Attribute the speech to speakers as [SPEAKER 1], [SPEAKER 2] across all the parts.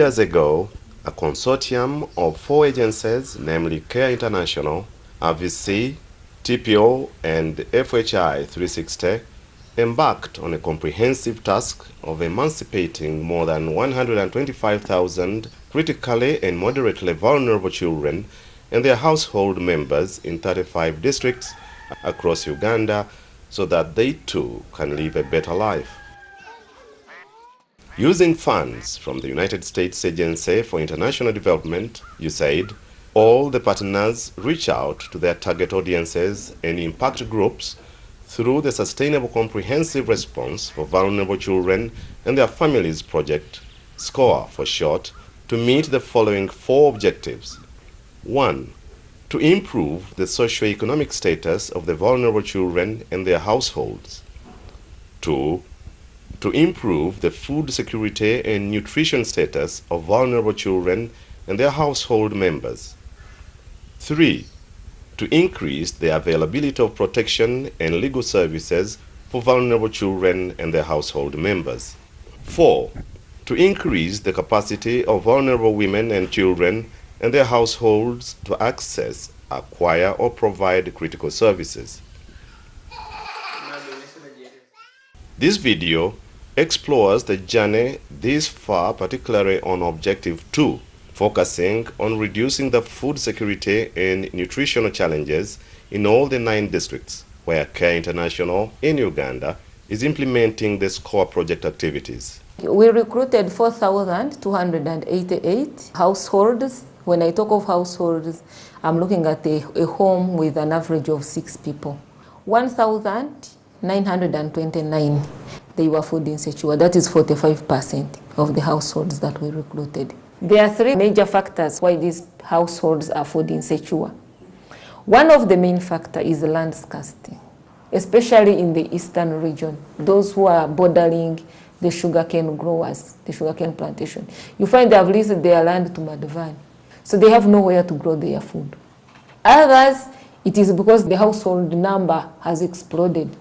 [SPEAKER 1] years ago, a consortium of 4 agencies, namely Care International, RVC, TPO, and FHI 360, embarked on a comprehensive task of emancipating more than 125,000 critically and moderately vulnerable children and their household members in 35 districts across Uganda so that they too can live a better life. Using funds from the United States Agency for International Development, USAID, all the partners reach out to their target audiences and impact groups through the Sustainable Comprehensive Response for Vulnerable Children and Their Families project, SCORE for short, to meet the following 4 objectives. 1. To improve the socio-economic status of the vulnerable children and their households. 2. To improve the food security and nutrition status of vulnerable children and their household members. 3. To increase the availability of protection and legal services for vulnerable children and their household members. 4. To increase the capacity of vulnerable women and children and their households to access, acquire, or provide critical services. This video explores the journey this far, particularly on Objective 2, focusing on reducing the food security and nutritional challenges in all the 9 districts where Care International in Uganda is implementing the SCORE project activities.
[SPEAKER 2] We recruited 4,288 households. When I talk of households, I'm looking at a home with an average of 6 people. 1,929, they were food insecure. That is 45% of the households that we recruited. There are 3 major factors why these households are food insecure. One of the main factors is land scarcity, especially in the eastern region, those who are bordering the sugarcane growers, the sugarcane plantation. You find they have leased their land to Madvan, so they have nowhere to grow their food. Others, it is because the household number has exploded.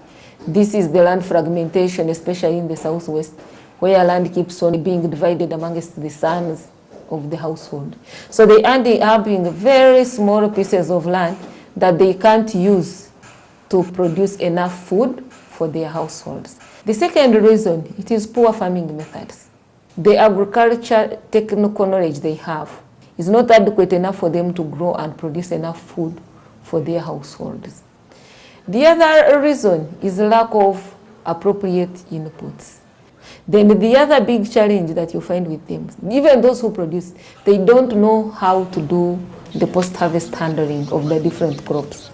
[SPEAKER 2] This is the land fragmentation, especially in the southwest, where land keeps on being divided amongst the sons of the household. So they end up having very small pieces of land that they can't use to produce enough food for their households. The second reason, it is poor farming methods. The agriculture technical knowledge they have is not adequate enough for them to grow and produce enough food for their households. The other reason is lack of appropriate inputs. Then the other big challenge that you find with them, even those who produce, they don't know how to do the post-harvest handling of the different crops.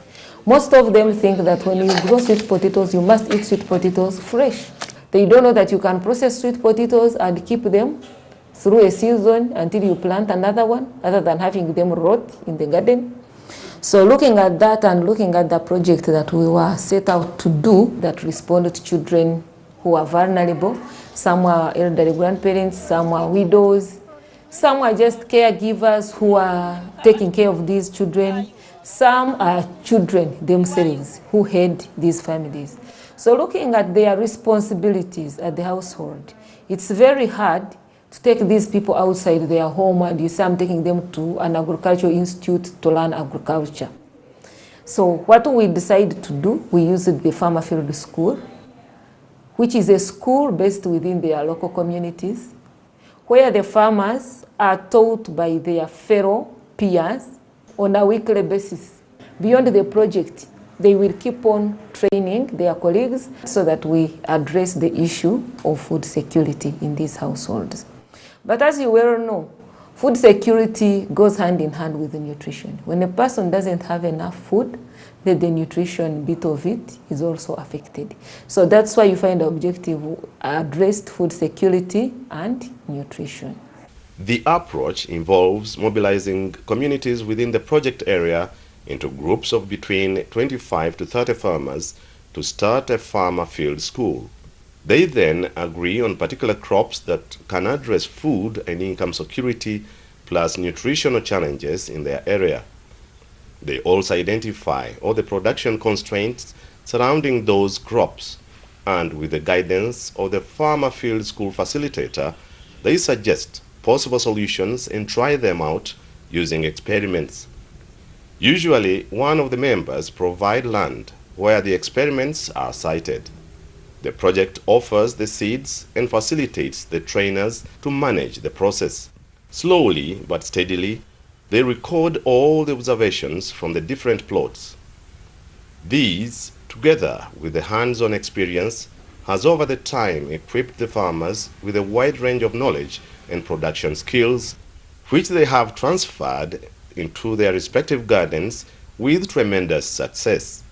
[SPEAKER 2] Most of them think that when you grow sweet potatoes, you must eat sweet potatoes fresh. They don't know that you can process sweet potatoes and keep them through a season until you plant another one, other than having them rot in the garden. So looking at that and looking at the project that we were set out to do that respond to children who are vulnerable, some are elderly grandparents, some are widows, some are just caregivers who are taking care of these children, some are children themselves who head these families. So looking at their responsibilities at the household, it's very hard to take these people outside their home and you say I'm taking them to an agricultural institute to learn agriculture. So what we decided to do, we used the farmer field school, which is a school based within their local communities, where the farmers are taught by their fellow peers on a weekly basis. Beyond the project, they will keep on training their colleagues so that we address the issue of food security in these households. But as you well know, food security goes hand in hand with the nutrition. When a person doesn't have enough food, then the nutrition bit of it is also affected. So that's why you find the objective addressed food security and nutrition.
[SPEAKER 1] The approach involves mobilizing communities within the project area into groups of between 25 to 30 farmers to start a farmer field school. They then agree on particular crops that can address food and income security plus nutritional challenges in their area. They also identify all the production constraints surrounding those crops, and with the guidance of the farmer field school facilitator, they suggest possible solutions and try them out using experiments. Usually, one of the members provide land where the experiments are sited. The project offers the seeds and facilitates the trainers to manage the process. Slowly but steadily, they record all the observations from the different plots. These, together with the hands-on experience, has over the time equipped the farmers with a wide range of knowledge and production skills, which they have transferred into their respective gardens with tremendous success.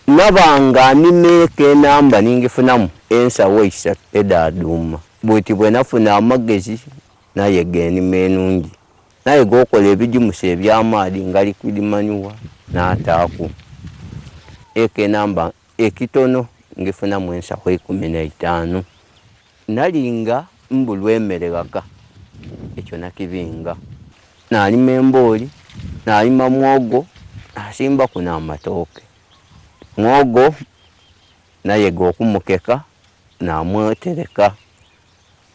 [SPEAKER 3] Nabanga nimeke namba ningifunamu ensawo isatu edaduma buti bwenafuna amagezi naye geni menungi naye gokola ebijimusa ebyamaadi nga liquid manure n'ataaku eke namba ekitono ngifunamu ensawo 15 nalinga mbulwemereraka ekyo nakibinga nalima emboli nalima mwogo nasimba kuna amatooke mwogo naye gokumukeka namwetereka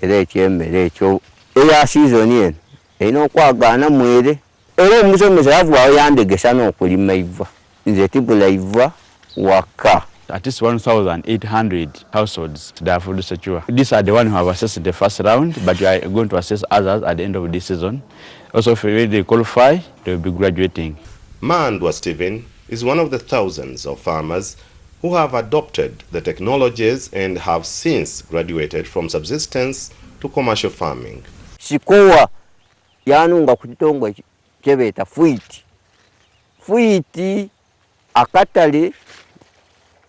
[SPEAKER 3] era ekyemmere ekyo eya season eno erina okwagaana mwere era omusomesa yavaayo yandegesa n'okulima iva nze tibula iva waka.
[SPEAKER 4] At least 1,800 households that are food secure. These are the ones who have assessed the first round, but we are going to assess others at the end of this season. Also, if they qualify, they will be graduating.
[SPEAKER 1] Mandwa Stephen is one of the thousands of farmers who have adopted the technologies and have since graduated from subsistence to commercial farming.
[SPEAKER 3] Sikowa yanunga kuchitongo chebeta fuiti akatale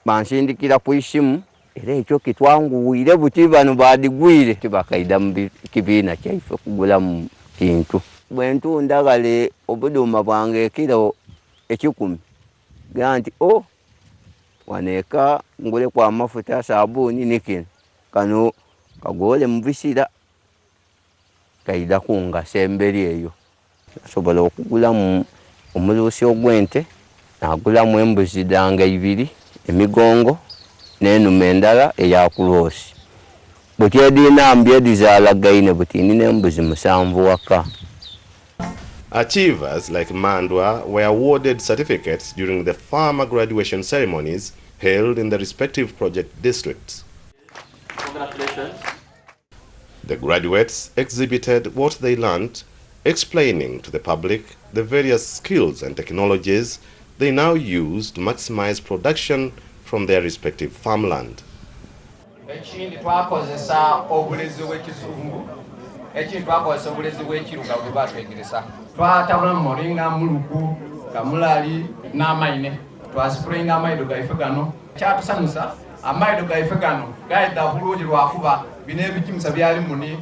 [SPEAKER 3] bansindikira kuishimu era ekyo kitwanguwire buti bano badigwire tibakaida mu kibiina kyaife kugula mu kintu bwentu ndagale obuduma bwange kilo 10 ganti waneka ngule kwa mafuta sabuni nikino kano kagole mubisira kaida kunga semberi eyo asobola okugula mu omulusi ogwente nagula mu embuzi danga 2 emigongo n'enuma endala eyakulosi buti edinambi edizalagaine buti nina embuzi 7 waka.
[SPEAKER 1] Achievers like Mandwa were awarded certificates during the farmer graduation ceremonies held in the respective project districts.
[SPEAKER 5] Congratulations.
[SPEAKER 1] The graduates exhibited what they learned, explaining to the public the various skills and technologies they now use to maximize production from their respective farmland.
[SPEAKER 5] Ekindi twakozesa obulezi bw'ekizungu, ekindi twakozesa obulezi bw'ekiruga bwe batwegeresa. Twatabula moringa muluku, kamulali n'amaine. Twasipringa amaido gaife gano. Kyatusanusa amaido gaife gano gaida bulungi lwakuba bino ebijimusa byali muni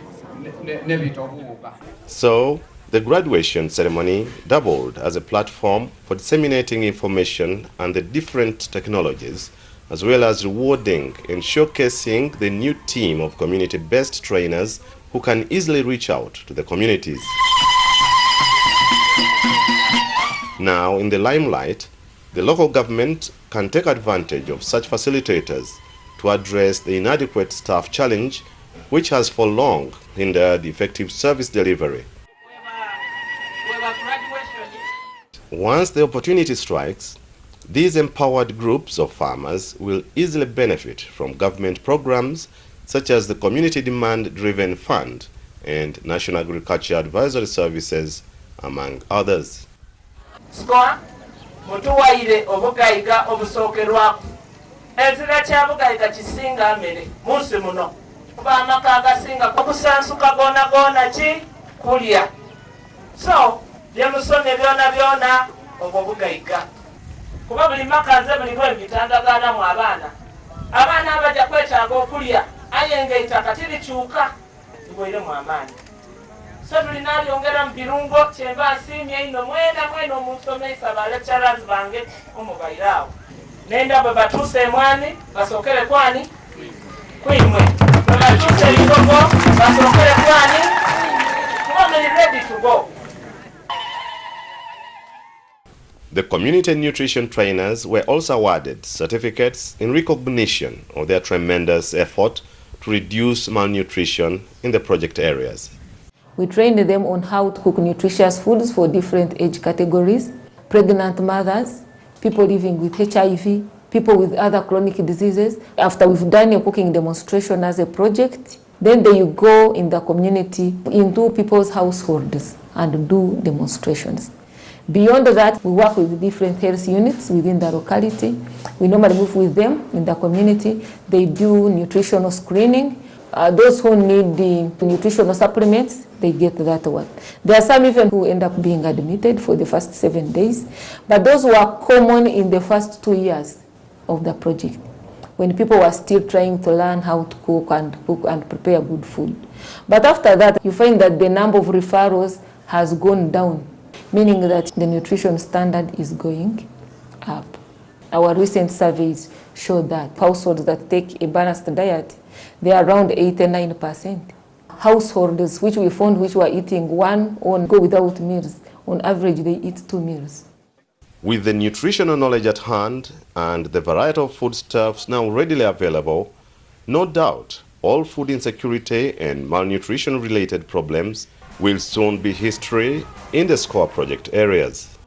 [SPEAKER 5] n'ebitobuuka.
[SPEAKER 1] So, the graduation ceremony doubled as a platform for disseminating information on the different technologies, as well as rewarding and showcasing the new team of community-based trainers who can easily reach out to the communities. Now, in the limelight, the local government can take advantage of such facilitators to address the inadequate staff challenge, which has for long hindered effective service delivery. Once the opportunity strikes, these empowered groups of farmers will easily benefit from government programs such as the Community Demand-Driven Fund and National Agriculture Advisory Services, among others.
[SPEAKER 6] Sikoa mutuwaire obugaiga obusookerwako enzira kya bugaiga kisinga amere munsi muno kuba amaka agasinga okusansuka goona ki kulya so byemusomye byona obwo bugaiga kuba buli maka nze bulimu ebitandagaanamu abaana abajja kwetaaga okulya aye ng'eitaka tirikyuka liboiremu amaanyi so tulina lyongera mu birungo kyemba nsiimye ino mwena omunsomesa ba lecturers bange omubairaawo nenda bwe batuuse emwani basookere kwani kwimwe bwe batuuse ebigogo basookere kwani kuba muli ready to go.
[SPEAKER 1] The community nutrition trainers were also awarded certificates in recognition of their tremendous effort to reduce malnutrition in the project areas.
[SPEAKER 2] We trained them on how to cook nutritious foods for different age categories, pregnant mothers, people living with HIV, people with other chronic diseases. After we've done a cooking demonstration as a project, then they go in the community into people's households and do demonstrations. Beyond that, we work with different health units within the locality. We normally move with them in the community. They do nutritional screening. Those who need the nutritional supplements, they get that one. There are some even who end up being admitted for the first 7 days, but those were common in the first 2 years of the project, when people were still trying to learn how to cook and prepare good food. But after that, you find that the number of referrals has gone down, meaning that the nutrition standard is going up. Our recent surveys show that households that take a balanced diet, they are around 89%. Households which we found which were eating one or go without meals, on average they eat 2 meals.
[SPEAKER 1] With the nutritional knowledge at hand and the variety of foodstuffs now readily available, no doubt all food insecurity and malnutrition related problems will soon be history in the SCORE project areas.